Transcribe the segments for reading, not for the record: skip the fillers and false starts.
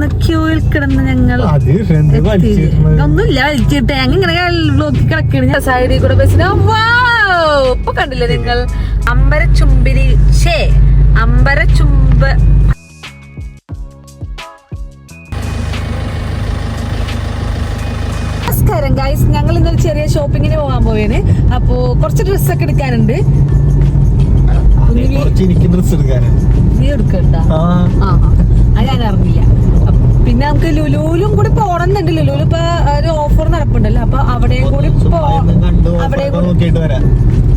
കിടന്ന് ക്യൂവിൽ കിടന്ന് ഞങ്ങൾ ഒന്നുമില്ല വലിച്ചിട്ട് ഇങ്ങനെ ബ്ലോക്കിൽ കിടക്കണ സൈഡിൽ കൂടെ ബസ്സിന് ഇപ്പൊ കണ്ടില്ലേ നിങ്ങൾ അമ്പരച്ചുംബിരി അമ്പരച്ചുംബ നമസ്കാരം ഗൈസ്, ഞങ്ങൾ ഇന്നൊരു ചെറിയ ഷോപ്പിങ്ങിന് പോകാൻ പോവേണ്. അപ്പൊ കുറച്ച് ഡ്രസ്സൊക്കെ എടുക്കാനുണ്ട്. നീ എടുക്കണ്ട? അത് ഞാൻ അറിഞ്ഞില്ല. പിന്നെ നമുക്ക് ലുലുലും കൂടി പോണെന്നുണ്ട്. ലുലുല് ഇപ്പൊ ഒരു ഓഫർ നടപ്പുണ്ടല്ലോ, അപ്പൊ അവിടെയും കൂടി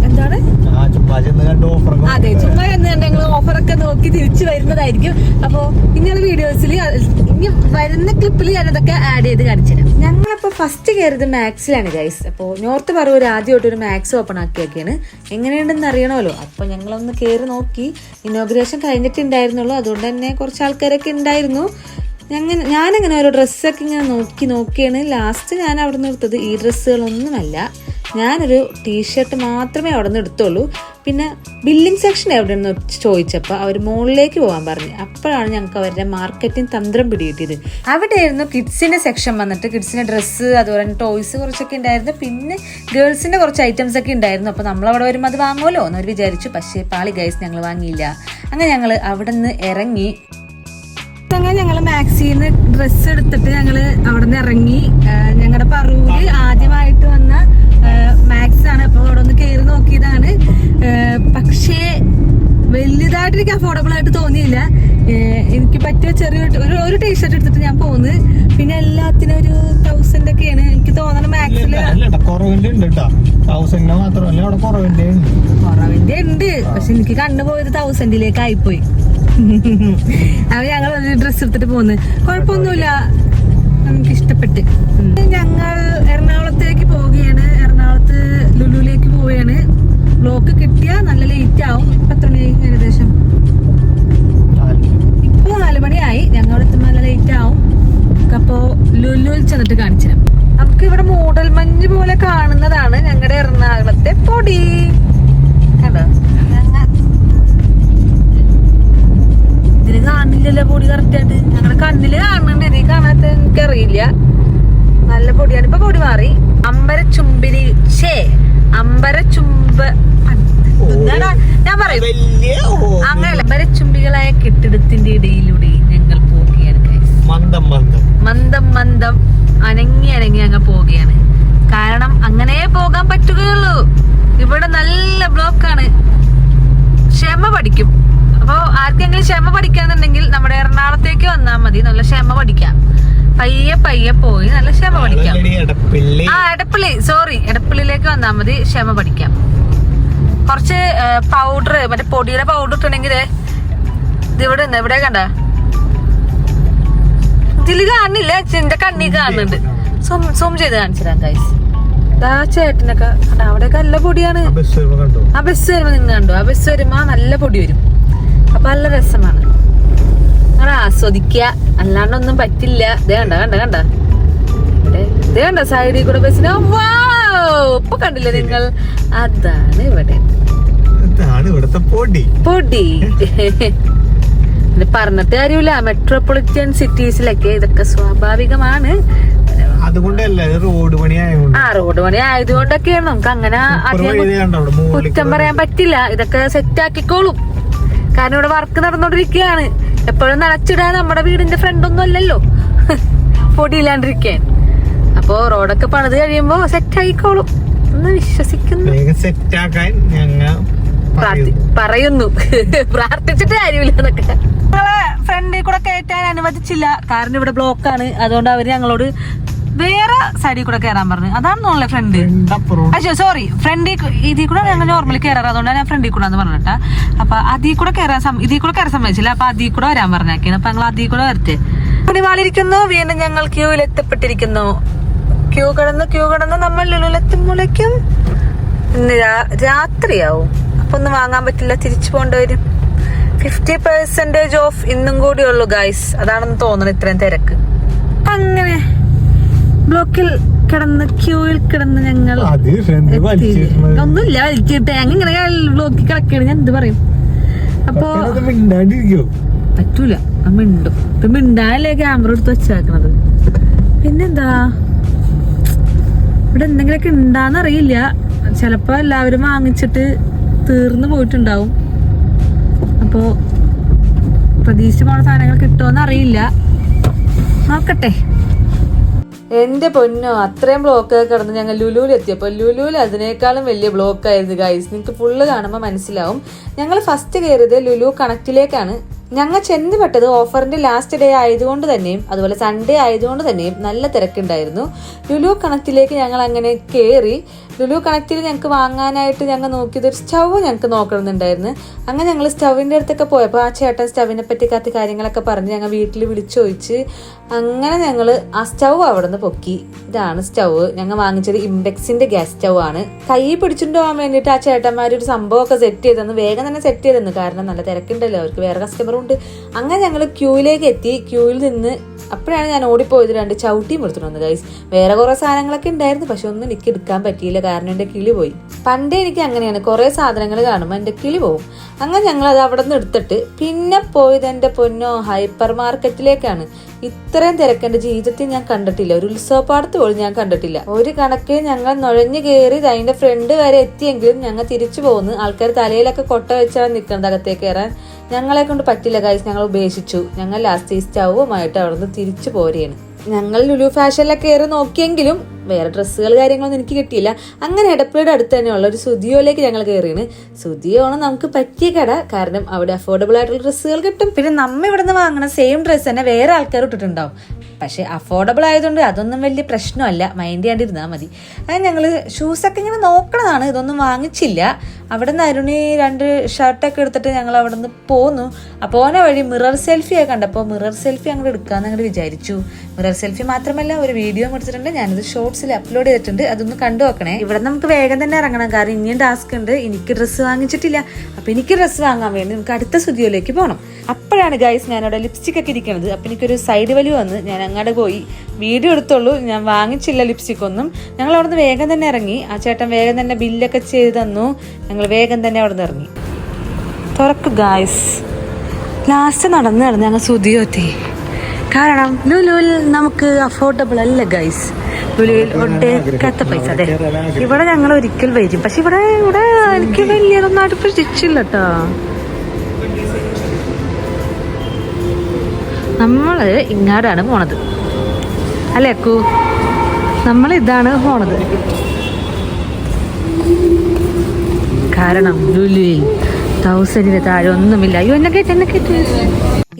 എന്താണ് അതെ ചുമ്മാ എന്ന് ഞങ്ങൾ ഓഫറൊക്കെ നോക്കി തിരിച്ചു വരുന്നതായിരിക്കും. അപ്പൊ ഇനിയുള്ള വീഡിയോസിൽ ഇനി വരുന്ന ക്ലിപ്പിൽ ഞാനതൊക്കെ ആഡ് ചെയ്ത് കാണിച്ചുതരാം. ഞങ്ങളിപ്പോ ഫസ്റ്റ് കയറിയത് മാക്സിലാണ് ഗൈസ്. അപ്പൊ നോർത്ത് പറവൂർ ആദ്യമായിട്ട് ഒരു മാക്സ് ഓപ്പൺ ആക്കിയൊക്കെയാണ്. എങ്ങനെയുണ്ടെന്ന് അറിയണമല്ലോ. അപ്പൊ ഞങ്ങളൊന്ന് കയറി നോക്കി. ഇനോഗ്രേഷൻ കഴിഞ്ഞിട്ടുണ്ടായിരുന്നുള്ളൂ, അതുകൊണ്ട് തന്നെ കുറച്ച് ആൾക്കാരൊക്കെ ഉണ്ടായിരുന്നു. ഞാനങ്ങനെ ഓരോ ഡ്രസ്സൊക്കെ ഇങ്ങനെ നോക്കിയാണ് ലാസ്റ്റ് ഞാൻ അവിടെ നിന്ന് എടുത്തത്. ഈ ഡ്രസ്സുകളൊന്നുമല്ല, ഞാനൊരു ടീഷർട്ട് മാത്രമേ അവിടെ നിന്ന് എടുത്തുള്ളൂ. പിന്നെ ബില്ലിംഗ് സെക്ഷൻ എവിടെയെന്ന് ചോദിച്ചപ്പോൾ അവർ മുകളിലേക്ക് പോകാൻ പറഞ്ഞു. അപ്പോഴാണ് ഞങ്ങൾക്ക് അവരുടെ മാർക്കറ്റിംഗ് തന്ത്രം പിടികിട്ടിയത്. അവിടെയായിരുന്നു കിഡ്സിന്റെ സെക്ഷൻ വന്നിട്ട്. കിഡ്സിന്റെ ഡ്രസ്സ് അതുപോലെ തന്നെ ടോയ്സ് കുറച്ചൊക്കെ ഉണ്ടായിരുന്നു. പിന്നെ ഗേൾസിന്റെ കുറച്ച് ഐറ്റംസ് ഒക്കെ ഉണ്ടായിരുന്നു. അപ്പോൾ നമ്മളവിടെ വരുമ്പോൾ അത് വാങ്ങുമല്ലോ എന്നവർ വിചാരിച്ചു. പക്ഷേ പാളി ഗൈസ്, ഞങ്ങൾ വാങ്ങിയില്ല. അങ്ങനെ ഞങ്ങൾ അവിടെ നിന്ന് ഇറങ്ങി. ഞങ്ങൾ മാക്സിന്ന് ഡ്രസ്സ് എടുത്തിട്ട് ഞങ്ങള് അവിടെ നിന്ന് ഇറങ്ങി. ഞങ്ങളുടെ പറവൂര് ആദ്യമായിട്ട് വന്ന മാക്സ് ആണ്. അപ്പൊ അവിടെ ഒന്ന് കയറി നോക്കിയതാണ്. പക്ഷേ വലിയതായിട്ട് എനിക്ക് അഫോർഡബിൾ ആയിട്ട് തോന്നിയില്ല. എനിക്ക് പറ്റിയ ഒരു ടീഷർട്ട് എടുത്തിട്ട് ഞാൻ പോന്ന്. പിന്നെ എല്ലാത്തിനും ഒരു 1000 ഒക്കെയാണ് എനിക്ക് തോന്നണം. മാക്സില് കുറവിന്റെ ഉണ്ട്, പക്ഷെ എനിക്ക് കണ്ടുപോയത് 1000 ആയിപ്പോയി. അപ്പൊ ഞങ്ങൾ ഡ്രസ്സ് എടുത്തിട്ട് പോന്ന്. കുഴപ്പമൊന്നുമില്ല, നമുക്ക് ഇഷ്ടപ്പെട്ട്. ഞങ്ങൾ എറണാകുളത്തേക്ക് പോവുകയാണ്. എറണാകുളത്ത് ലുലുവിലേക്ക് പോവുകയാണ്. ബ്ലോക്ക് കിട്ടിയ നല്ല ലേറ്റ് ആവും. ഇപ്പൊ എത്ര മണി ഏകദേശം? ഇപ്പൊ 4 മണിയായി. ഞങ്ങൾ എത്തുമ്പോൾ നല്ല ലേറ്റ് ആവും. അപ്പോ ലുലുവിൽ ചെന്നിട്ട് കാണിച്ചു. നമുക്ക് ഇവിടെ മൂടൽ മഞ്ഞ് പോലെ കാണുന്നതാണ് ഞങ്ങളുടെ എറണാകുളത്തെ പൊടി. കണ്ടോ? ഇതിന് കാണില്ലല്ലോ പൊടി കറക്റ്റായിട്ട്. ഞങ്ങളുടെ കണ്ണില് കാണുന്നുണ്ട്, ഇതിൽ കാണാത്ത എനിക്കറിയില്ല. നല്ല പൊടിയാണ്. ഇപ്പൊ പൊടി മാറി. അമ്പരച്ചുംബിരി അമ്പരച്ചുംബ ഞാൻ പറയും അങ്ങനെയല്ല. അമ്പരച്ചുംബികളായ കെട്ടിടത്തിന്റെ ഇടയിലൂടെ ഞങ്ങൾ പോവുകയാണ്. മന്ദം മന്ദം അനങ്ങി ഞങ്ങൾ പോവുകയാണ്. കാരണം അങ്ങനെ പോകാൻ പറ്റുകയുള്ളൂ. ഇവിടെ നല്ല ബ്ലോക്കാണ്. ക്ഷമ പഠിക്കും. അപ്പൊ ആർക്കെങ്കിലും ക്ഷമ പഠിക്കാന്നുണ്ടെങ്കിൽ നമ്മുടെ എറണാകുളത്തേക്ക് വന്നാൽ മതി. നല്ല ക്ഷമ പഠിക്കാം. പയ്യെ പോയി നല്ല ക്ഷമ പഠിക്കാം. എടപ്പള്ളിയിലേക്ക് വന്നാൽ മതി. ക്ഷമ പഠിക്കാം. കുറച്ച് പൗഡർ, മറ്റേ പൊടിയുടെ പൗഡർ ഇട്ടുണ്ടെങ്കിൽ ഇവിടെ കണ്ട ഇതില് കാണുന്നില്ല, എന്റെ കണ്ണി കാണുന്നുണ്ട്. സൂം ചെയ്ത് കാണിച്ചുതരാം ഗൈസ്. ആ ചേട്ടനൊക്കെ അവിടെയൊക്കെ നല്ല പൊടിയാണ്. ആ ബസ് വരുമ്പോ നിങ്ങൾ കണ്ടോ? ആ ബസ് വരുമ്പോ നല്ല പൊടി വരും. അപ്പൊ നല്ല രസമാണ്. അങ്ങനെ ആസ്വദിക്കുക, അല്ലാണ്ടൊന്നും പറ്റില്ല. ഇതേ കണ്ട ഇതേ കണ്ട സൈഡിൽ കൂടെ ബസ്സിന് ഇപ്പൊ കണ്ടില്ലേ നിങ്ങൾ? അതാണ് ഇവിടുത്തെ പൊടി. പറഞ്ഞിട്ട് കാര്യമില്ല. മെട്രോപൊളിറ്റൻ സിറ്റീസിലൊക്കെ ഇതൊക്കെ സ്വാഭാവികമാണ്. റോഡ് പണി ആയതുകൊണ്ടൊക്കെയാണ്. നമുക്ക് അങ്ങനെ കുറ്റം പറയാൻ പറ്റില്ല. ഇതൊക്കെ സെറ്റ് ആക്കിക്കോളും. കാരണം ഇവിടെ വർക്ക് നടന്നോണ്ടിരിക്കുകയാണ്. എപ്പോഴും നനച്ചിടാൻ നമ്മുടെ വീടിന്റെ ഫ്രണ്ടൊന്നും അല്ലല്ലോ പൊടിയില്ലാണ്ടിരിക്കാൻ. അപ്പൊ റോഡൊക്കെ പണിത് കഴിയുമ്പോ സെറ്റ് ആയിക്കോളും എന്ന് വിശ്വസിക്കുന്നു. പറയുന്നു. പ്രാർത്ഥിച്ചിട്ട് കാര്യമില്ല. എന്നൊക്കെ ഞങ്ങളെ ഫ്രണ്ടിൽ കൂടെ കയറ്റാൻ അനുവദിച്ചില്ല. കാരണം ഇവിടെ ബ്ലോക്കാണ്. അതുകൊണ്ട് അവര് ഞങ്ങളോട് വേറെ സൈഡിൽ കൂടെ കയറാൻ പറഞ്ഞു. അതാണ് നമ്മളെ ഫ്രണ്ട്. സോറി, ഇതിൽ കൂടെ ഞങ്ങൾ നോർമലി കയറാറ്. അതുകൊണ്ടാണ് ഞാൻ ഫ്രണ്ടിൽ കൂടെ എന്ന് പറഞ്ഞിട്ടാ. അപ്പൊ ഇതിൽ കൂടെ കയറാൻ സമ്മതിച്ചില്ല. അപ്പൊ അതിൽ കൂടെ വരാൻ പറഞ്ഞാക്കിയാണ്. അപ്പൊ ഞങ്ങൾ അതിൽ കൂടെ വരട്ടെ. പണിവാളിരിക്കുന്നു. വീണ്ടും ഞങ്ങൾ ക്യൂവിൽ എത്തപ്പെട്ടിരിക്കുന്നു. ക്യൂ കിടന്ന് നമ്മൾ ലുലുലെത്തുമ്പോഴേക്കും രാത്രിയാവും. അപ്പൊ ഒന്നും വാങ്ങാൻ പറ്റില്ല, തിരിച്ചു പോകേണ്ടി വരും. 50% ഓഫ് ഇന്നും കൂടി ഉള്ളു ഗൈസ്. അതാണെന്ന് തോന്നുന്നു ഇത്രയും തിരക്ക്. അങ്ങനെ ബ്ലോക്കിൽ കിടന്ന് ക്യൂവിൽ കിടന്ന് ഞങ്ങൾ ഒന്നുമില്ല വലിച്ചിട്ട് ഇങ്ങനെ ബ്ലോക്കിൽ കിടക്കുകയാണ്. ഞാൻ എന്ത് പറയും? അപ്പൊ പറ്റൂല. മിണ്ടും. ഇപ്പൊ മിണ്ടാനല്ലേ ക്യാമറ എടുത്ത് വെച്ചേക്കണത്. പിന്നെന്താ ഇവിടെ എന്തെങ്കിലുമൊക്കെ ഉണ്ടാന്നറിയില്ല. ചിലപ്പോ എല്ലാവരും വാങ്ങിച്ചിട്ട് തീർന്നു പോയിട്ടുണ്ടാവും. അപ്പോ പ്രതീക്ഷിച്ച് പോണ സാധനങ്ങൾ കിട്ടുമോന്ന് അറിയില്ല. നോക്കട്ടെ. എന്റെ പൊന്നോ, അത്രയും ബ്ലോക്ക് കിടന്ന് ഞങ്ങൾ ലുലുവിൽ എത്തിയപ്പോൾ ലുലുവിൽ അതിനേക്കാളും വലിയ ബ്ലോക്ക് ആയിരുന്നു ഗൈസ്. നിങ്ങൾക്ക് ഫുള്ള് കാണുമ്പോൾ മനസ്സിലാവും. ഞങ്ങൾ ഫസ്റ്റ് കയറിയത് ലുലു കണക്റ്റിലേക്കാണ്. ഞങ്ങൾ ചെന്നുപെട്ടത് ഓഫറിന്റെ ലാസ്റ്റ് ഡേ ആയതുകൊണ്ട് തന്നെയും അതുപോലെ സൺഡേ ആയതുകൊണ്ട് തന്നെയും നല്ല തിരക്കുണ്ടായിരുന്നു. ലുലു കണക്റ്റിലേക്ക് ഞങ്ങൾ അങ്ങനെ കയറി. ലുലു കണക്റ്റിൽ ഞങ്ങൾക്ക് വാങ്ങാനായിട്ട് ഞങ്ങൾ നോക്കിയത് ഒരു സ്റ്റവ് ഞങ്ങൾക്ക് നോക്കണമെന്നുണ്ടായിരുന്നു. അങ്ങനെ ഞങ്ങൾ സ്റ്റവിൻ്റെ അടുത്തൊക്കെ പോയപ്പോൾ ആ ചേട്ടൻ സ്റ്റവിനെ പറ്റി കത്തി കാര്യങ്ങളൊക്കെ പറഞ്ഞ് ഞങ്ങൾ വീട്ടിൽ വിളിച്ചു ചോദിച്ച് അങ്ങനെ ഞങ്ങൾ ആ സ്റ്റവ് അവിടെ നിന്ന് പൊക്കി. ഇതാണ് സ്റ്റവ്. ഞങ്ങൾ വാങ്ങിച്ചത് ഇംബെക്സിന്റെ ഗ്യാസ് സ്റ്റവ് ആണ്. കൈ പിടിച്ചുകൊണ്ട് പോകാൻ വേണ്ടിയിട്ട് ആ ചേട്ടന്മാർ ഒരു സംഭവമൊക്കെ സെറ്റ് ചെയ്തെന്ന്, വേഗം തന്നെ സെറ്റ് ചെയ്തെന്ന്. കാരണം നല്ല തിരക്കുണ്ടല്ലോ, അവർക്ക് വേറെ കസ്റ്റമറും ഉണ്ട്. അങ്ങനെ ഞങ്ങൾ ക്യൂവിലേക്ക് എത്തി. ക്യൂവിൽ നിന്ന് അപ്പോഴാണ് ഞാൻ ഓടിപ്പോയത്. 2 ചവിട്ടിയും എടുത്തിട്ട് വന്നു ഗൈസ്. വേറെ കുറെ സാധനങ്ങളൊക്കെ ഉണ്ടായിരുന്നു, പക്ഷെ ഒന്നും എനിക്ക് എടുക്കാൻ പറ്റിയില്ല. കാരണം എൻ്റെ കിളി പോയി. പണ്ടേ എനിക്ക് അങ്ങനെയാണ്, കുറെ സാധനങ്ങൾ കാണുമ്പോൾ എൻ്റെ കിളി പോകും. അങ്ങനെ ഞങ്ങൾ അത് അവിടെ നിന്ന് എടുത്തിട്ട് പിന്നെ പോയത് എൻ്റെ പൊന്നോ ഹൈപ്പർ മാർക്കറ്റിലേക്കാണ്. ഇത്രയും തിരക്ക് എൻ്റെ ജീവിതത്തിൽ ഞാൻ കണ്ടിട്ടില്ല. ഒരു ഉത്സവപ്പാടത്ത് പോലും ഞാൻ കണ്ടിട്ടില്ല. ഒരു കണക്കിൽ ഞങ്ങൾ നുഴഞ്ഞു കയറി അതിന്റെ ഫ്രണ്ട് വരെ എത്തിയെങ്കിലും ഞങ്ങൾ തിരിച്ചു പോകുന്നു. ആൾക്കാർ തലയിലൊക്കെ കൊട്ട വെച്ചാണ് നിൽക്കുന്നത് അകത്തേക്ക് കയറാൻ. ഞങ്ങളെ കൊണ്ട് പറ്റില്ല ഗൈസ്, ഞങ്ങൾ ഉപേക്ഷിച്ചു. ഞങ്ങൾ ലാസ്റ്റ് ഈ സ്റ്റൗവുമായിട്ട് അവിടുന്ന് തിരിച്ചു പോരുകയാണ്. ഞങ്ങൾ ലുലു ഫാഷനിലൊക്കെ കയറി നോക്കിയെങ്കിലും വേറെ ഡ്രസ്സുകൾ കാര്യങ്ങളൊന്നും എനിക്ക് കിട്ടിയില്ല. അങ്ങനെ എടപ്പള്ളിയുടെ അടുത്ത് തന്നെയുള്ള ഒരു സുദിയോയിലേക്ക് ഞങ്ങൾ കയറിയാണ്. സുദിയോണ് നമുക്ക് പറ്റിയ കട. കാരണം അവിടെ അഫോർഡബിൾ ആയിട്ടുള്ള ഡ്രസ്സുകൾ കിട്ടും. പിന്നെ നമ്മ ഇവിടെ നിന്ന് വാങ്ങുന്ന സെയിം ഡ്രസ്സ് തന്നെ വേറെ ആൾക്കാർ ഇട്ടിട്ടുണ്ടാവും. പക്ഷെ അഫോർഡബിൾ ആയതുകൊണ്ട് അതൊന്നും വലിയ പ്രശ്നമല്ല, മൈൻഡ് ചെയ്യാണ്ടിരുന്നാൽ മതി. അത് ഞങ്ങൾ ഷൂസൊക്കെ ഇങ്ങനെ നോക്കണതാണ്, ഇതൊന്നും വാങ്ങിച്ചില്ല. അവിടെ നിന്ന് അരുണി 2 ഷർട്ടൊക്കെ എടുത്തിട്ട് ഞങ്ങൾ അവിടെ നിന്ന് പോന്നു. അപ്പോൾ ഓനെ വഴി മിറർ സെൽഫിയൊക്കെ കണ്ടപ്പോൾ മിറർ സെൽഫി അങ്ങോട്ട് എടുക്കാമെന്ന് അങ്ങോട്ട് വിചാരിച്ചു. മിറർ സെൽഫി മാത്രമല്ല ഒരു വീഡിയോ എടുത്തിട്ടുണ്ട്, ഞാനത് ഷോർട്സിൽ അപ്ലോഡ് ചെയ്തിട്ടുണ്ട്. അതൊന്ന് കണ്ടു നോക്കണേ. ഇവിടെ നമുക്ക് വേഗം തന്നെ ഇറങ്ങണം, കാരണം ഇനിയും ടാസ്ക് ഉണ്ട്. എനിക്ക് ഡ്രസ്സ് വാങ്ങിച്ചിട്ടില്ല. അപ്പോൾ എനിക്ക് ഡ്രസ്സ് വാങ്ങാൻ വേണ്ടി നമുക്ക് അടുത്ത സ്റ്റുഡിയോയിലേക്ക് പോകണം. അപ്പോഴാണ് ഗൈസ് ഞാനവിടെ ലിപ്സ്റ്റിക് ഒക്കെ ഇരിക്കുന്നത്. അപ്പം എനിക്കൊരു സൈഡ് വലിവ് വന്ന് ഞാൻ അങ്ങോട്ട് പോയി വീഡിയോ എടുത്തുള്ളൂ. ഞാൻ വാങ്ങിച്ചില്ല ലിപ്സ്റ്റിക് ഒന്നും. ഞങ്ങൾ അവിടെ നിന്ന് വേഗം തന്നെ ഇറങ്ങി. ആ ചേട്ടൻ വേഗം തന്നെ ബില്ലൊക്കെ ചെയ്ത് തന്നു. ഞങ്ങൾ വേഗം തന്നെ അവിടെ നിന്ന് ഇറങ്ങി. തുറക്ക് ഗൈസ്. ലാസ്റ്റ് നടന്ന് ഞങ്ങൾ സുദിയോ എത്തി. കാരണം ലുലുവിൽ നമുക്ക് അഫോർഡബിൾ അല്ല ഗൈസ്. ലുലുവിൽ ഒട്ടേക്കത്തെ പൈസ. അതെ, ഇവിടെ ഞങ്ങൾ ഒരിക്കൽ വരും. പക്ഷെ ഇവിടെ എനിക്ക് വലിയതൊന്നായിട്ട് പ്രതീക്ഷിച്ചില്ല കേട്ടോ. നമ്മള് ഇങ്ങാടാണ് പോണത് അല്ലേ അക്കു? നമ്മൾ ഇതാണ് പോണത്. കാരണം ലുലുവിൽ 1000 താഴെ ഒന്നുമില്ല. അയ്യോ എന്നെ കേട്ട്.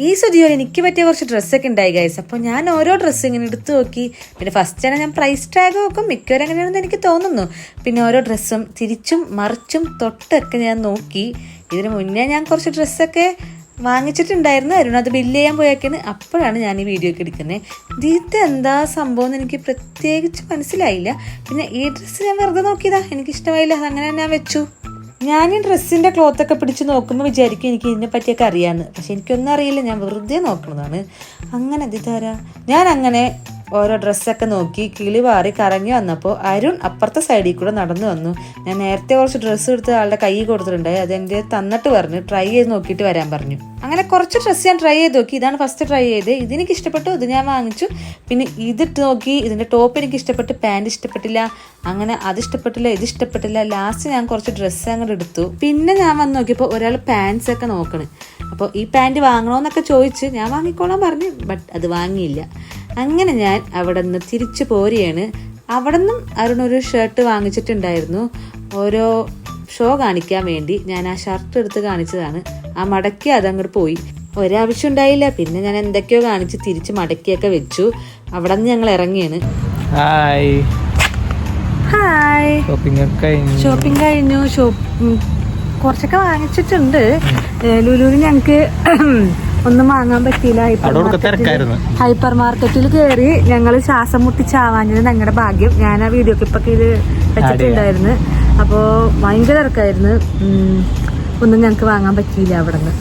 ഈ സ്റ്റുഡിയോയിൽ എനിക്ക് പറ്റിയ കുറച്ച് ഡ്രസ്സൊക്കെ ഉണ്ടായി ഗൈസ്. അപ്പോൾ ഞാൻ ഓരോ ഡ്രസ്സ് ഇങ്ങനെ എടുത്തു നോക്കി. പിന്നെ ഫസ്റ്റ് തന്നെ ഞാൻ പ്രൈസ് ടാഗ് നോക്കും, മിക്കവരും അങ്ങനെയാണെന്ന് എനിക്ക് തോന്നുന്നു. പിന്നെ ഓരോ ഡ്രസ്സും തിരിച്ചും മറിച്ചും തൊട്ടൊക്കെ ഞാൻ നോക്കി. ഇതിന് മുന്നേ ഞാൻ കുറച്ച് ഡ്രസ്സൊക്കെ വാങ്ങിച്ചിട്ടുണ്ടായിരുന്നു. അരുൺ അത് ബില്ല് ചെയ്യാൻ പോയേക്കാണ്. അപ്പോഴാണ് ഞാൻ ഈ വീഡിയോ ഒക്കെ എടുക്കുന്നത്. ഇത് എന്താ സംഭവം എന്ന് എനിക്ക് പ്രത്യേകിച്ച് മനസ്സിലായില്ല. പിന്നെ ഈ ഡ്രസ്സ് ഞാൻ വെറുതെ നോക്കിയതാ, എനിക്കിഷ്ടമായില്ല, അങ്ങനെ ഞാൻ വെച്ചു. ഞാൻ ഈ ഡ്രസ്സിൻ്റെ ക്ലോത്തൊക്കെ പിടിച്ച് നോക്കുമ്പോൾ വിചാരിക്കും എനിക്ക് ഇതിനെ പറ്റിയൊക്കെ അറിയാമെന്ന്. പക്ഷെ എനിക്കൊന്നും അറിയില്ല, ഞാൻ വെറുതെ നോക്കുന്നതാണ്. അങ്ങനെ ഇതിതാരാ ഞാൻ അങ്ങനെ ഓരോ ഡ്രസ്സൊക്കെ നോക്കി കിളി പാറി കറങ്ങി വന്നപ്പോൾ അരുൺ അപ്പുറത്തെ സൈഡിൽ കൂടെ നടന്നു വന്നു. ഞാൻ നേരത്തെ കുറച്ച് ഡ്രസ്സ് എടുത്ത് ആളുടെ കൈ കൊടുത്തിട്ടുണ്ടായി. അതെൻ്റെ തന്നിട്ട് പറഞ്ഞു ട്രൈ ചെയ്ത് നോക്കിയിട്ട് വരാൻ പറഞ്ഞു. അങ്ങനെ കുറച്ച് ഡ്രസ്സ് ഞാൻ ട്രൈ ചെയ്ത് നോക്കി. ഇതാണ് ഫസ്റ്റ് ട്രൈ ചെയ്ത്. ഇതെനിക്ക് ഇഷ്ടപ്പെട്ടു, ഇത് ഞാൻ വാങ്ങിച്ചു. പിന്നെ ഇതിട്ട് നോക്കി, ഇതിൻ്റെ ടോപ്പ് എനിക്ക് ഇഷ്ടപ്പെട്ടു, പാൻറ് ഇഷ്ടപ്പെട്ടില്ല. അങ്ങനെ അത് ഇഷ്ടപ്പെട്ടില്ല, ഇത് ഇഷ്ടപ്പെട്ടില്ല. ലാസ്റ്റ് ഞാൻ കുറച്ച് ഡ്രസ്സ് അങ്ങോട്ട് എടുത്തു. പിന്നെ ഞാൻ വന്ന് നോക്കിയപ്പോൾ ഒരാൾ പാൻസ് ഒക്കെ നോക്കണ്. അപ്പോൾ ഈ പാൻറ് വാങ്ങണമെന്നൊക്കെ ചോദിച്ച് ഞാൻ വാങ്ങിക്കോളാൻ പറഞ്ഞു. ബട്ട് അത് വാങ്ങിയില്ല. അങ്ങനെ ഞാൻ അവിടെ നിന്ന് തിരിച്ചു പോരുകയാണ്. അവിടെ നിന്നും അരുണൊരു ഷർട്ട് വാങ്ങിച്ചിട്ടുണ്ടായിരുന്നു. ഓരോ ഷോ കാണിക്കാൻ വേണ്ടി ഞാൻ ആ ഷർട്ട് എടുത്ത് കാണിച്ചതാണ്. ആ മടക്കി അതങ്ങോട്ട് പോയി. ഒരാവശ്യം ഉണ്ടായില്ല. പിന്നെ ഞാൻ എന്തൊക്കെയോ കാണിച്ച് തിരിച്ച് മടക്കിയൊക്കെ വെച്ചു. അവിടെ നിന്ന് ഞങ്ങൾ ഇറങ്ങിയാണ്. ഹായ്, ഷോപ്പിംഗ് കഴിഞ്ഞു. കുറച്ചൊക്കെ വാങ്ങിച്ചിട്ടുണ്ട്. ലുലുവിൽ ഞങ്ങൾക്ക് ഒന്നും വാങ്ങാൻ പറ്റിയില്ല. ഹൈപ്പർ മാർക്കറ്റിൽ കയറി ഞങ്ങൾ ശ്വാസം മുട്ടിച്ചാവാഞ്ഞത് ഞങ്ങളുടെ ഭാഗ്യം. ഞാൻ ആ വീഡിയോ ക്ലിപ്പൊക്കെ ഇത് വെച്ചിട്ടുണ്ടായിരുന്നു. അപ്പോൾ ഭയങ്കര തിരക്കായിരുന്നു. ഒന്നും ഞങ്ങൾക്ക് വാങ്ങാൻ പറ്റിയില്ല അവിടെ നിന്ന്.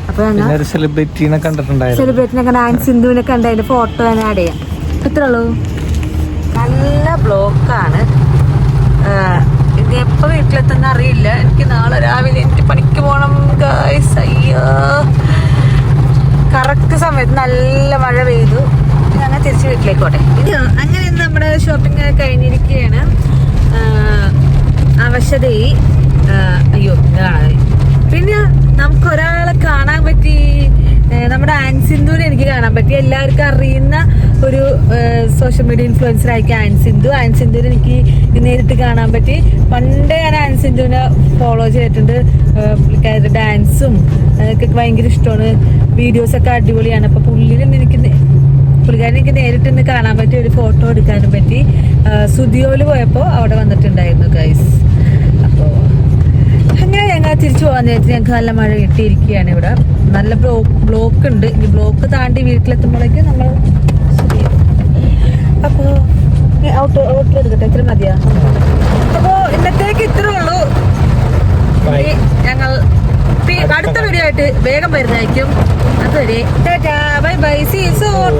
അപ്പൊ ഞങ്ങൾ സെലിബ്രിറ്റിനൊക്കെ ഡാൻസ് സിന്ധുവിനൊക്കെ ഉണ്ട്. അതിന്റെ ഫോട്ടോ ഞാൻ ആഡ് ചെയ്യാം. ഇത്രയുള്ളൂ. നല്ല ബ്ലോക്കാണ്. ഇത് എപ്പോൾ വീട്ടിലെത്തുന്ന അറിയില്ല. എനിക്ക് നാളെ രാവിലെ എനിക്ക് പണിക്ക് പോകണം ഗായ്സ്. അയ്യോ, കറക്റ്റ് സമയത്ത് നല്ല മഴ പെയ്തു. ഞങ്ങൾ തിരിച്ച് വീട്ടിലേക്ക് പോട്ടെ. അങ്ങനെ നമ്മുടെ ഷോപ്പിംഗ് കഴിഞ്ഞിരിക്കുകയാണ്. അവശതയായി. അയ്യോ ഇതാണ്. പിന്നെ നമുക്ക് ഒരാളെ കാണാൻ പറ്റി. നമ്മുടെ ആൻസിന്ധുവിനെ എനിക്ക് കാണാൻ പറ്റി. എല്ലാവർക്കും അറിയുന്ന ഒരു സോഷ്യൽ മീഡിയ ഇൻഫ്ലുവൻസർ ആയിരിക്കും ആൻസിന്ധുവിനെ എനിക്ക് നേരിട്ട് കാണാൻ പറ്റി. പണ്ടേ ഞാൻ ആൻസിന്ധുവിനെ ഫോളോ ചെയ്തിട്ടുണ്ട്. പുള്ളിക്കാരുടെ ഡാൻസും ഒക്കെ ഭയങ്കര ഇഷ്ടമാണ്. വീഡിയോസൊക്കെ അടിപൊളിയാണ്. അപ്പൊ പുള്ളിക്കാരൻ എനിക്ക് നേരിട്ട് ഇന്ന് കാണാൻ പറ്റി. ഒരു ഫോട്ടോ എടുക്കാനും പറ്റി. സുദിയോല് പോയപ്പോ അവിടെ വന്നിട്ടുണ്ടായിരുന്നു ഗൈസ്. അപ്പോ അങ്ങനെ ഞങ്ങൾ തിരിച്ചു പോകാൻ നേരത്തെ ഞങ്ങൾക്ക് നല്ല മഴ കിട്ടിയിരിക്കുകയാണ്. ഇവിടെ നല്ല ബ്ലോക്ക് ഉണ്ട്. ഈ ബ്ലോക്ക് താണ്ടി വീട്ടിലെത്തുമ്പോഴേക്ക് നമ്മൾ അപ്പോ ഔട്ട് എടുക്കട്ടെ. ഇത്ര മതിയാ. അപ്പോ ഇന്നത്തേക്ക് ഇത്രേ ഉള്ളൂ. ഞങ്ങൾ അടുത്ത വീഡിയോ ആയിട്ട് വേഗം വരുന്നതായിരിക്കും. അതുവരെ bye bye, see you soon.